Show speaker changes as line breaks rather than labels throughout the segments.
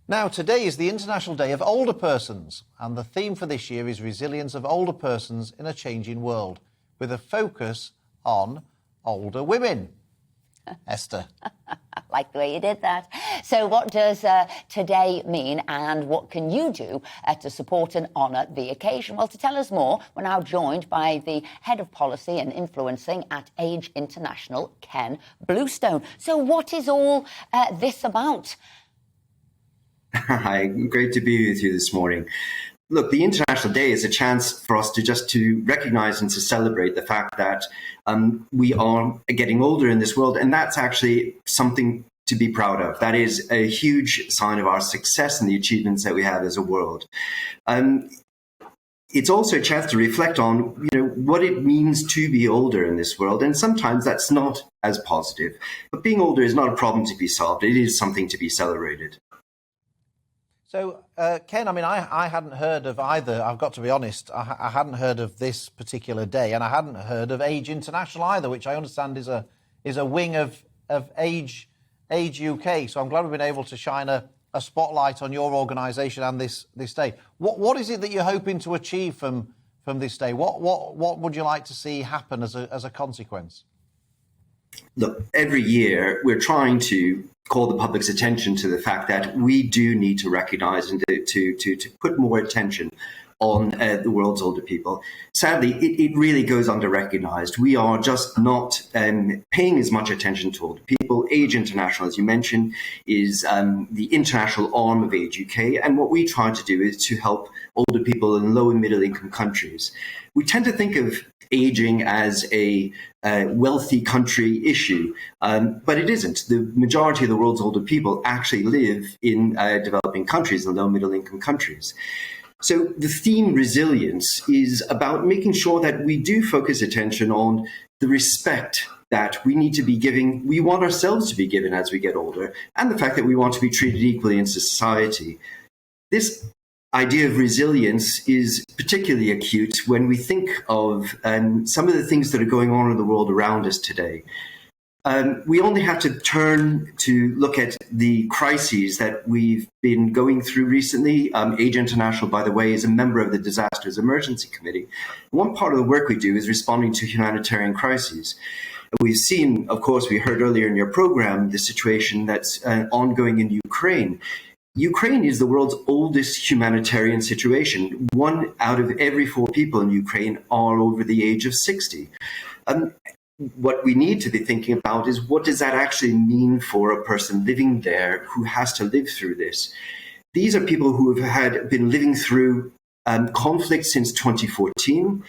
Now, today is the International Day of Older Persons, and the theme for this year is resilience of older persons in a changing world, with a focus on older women. Esther.
Like the way you did that. So what does today mean, and what can you do to support and honour the occasion? Well, to tell us more, we're now joined by the Head of Policy and Influencing at Age International, Ken Bluestone. So what is all this about?
Hi, great to be with you this morning. Look, the International Day is a chance for us to recognize and to celebrate the fact that we are getting older in this world, and that's actually something to be proud of. That is a huge sign of our success and the achievements that we have as a world. It's also a chance to reflect on, what it means to be older in this world, and sometimes that's not as positive. But being older is not a problem to be solved. It is something to be celebrated.
So, Ken, I hadn't heard of either. I've got to be honest, I hadn't heard of this particular day, and I hadn't heard of Age International either, which I understand is a wing of Age UK. So I'm glad we've been able to shine a spotlight on your organisation and this day. What is it that you're hoping to achieve from this day? What would you like to see happen as a consequence?
Look, every year we're trying to call the public's attention to the fact that we do need to recognise and to put more attention on the world's older people. Sadly, it really goes under-recognised. We are just not paying as much attention to older people. Age International, as you mentioned, is the international arm of Age UK, and what we try to do is to help older people in low and middle income countries. We tend to think of aging as a wealthy country issue, but it isn't. The majority of the world's older people actually live in developing countries and low middle income countries. So the theme resilience is about making sure that we do focus attention on the respect that we need to be giving, we want ourselves to be given as we get older, and the fact that we want to be treated equally in society. This idea of resilience is particularly acute when we think of some of the things that are going on in the world around us today. We only have to turn to look at the crises that we've been going through recently. Age International, by the way, is a member of the Disasters Emergency Committee. One part of the work we do is responding to humanitarian crises. We've seen, of course, we heard earlier in your program, the situation that's ongoing in Ukraine. Ukraine is the world's oldest humanitarian situation. 1 out of every 4 people in Ukraine are over the age of 60. What we need to be thinking about is, what does that actually mean for a person living there who has to live through this? These are people who have been living through conflict since 2014.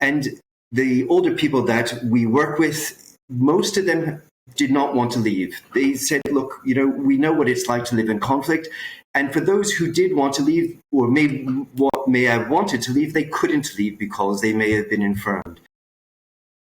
And the older people that we work with, most of them did not want to leave. They said, look, we know what it's like to live in conflict. And for those who did want to leave, or may have wanted to leave, they couldn't leave because they may have been infirmed.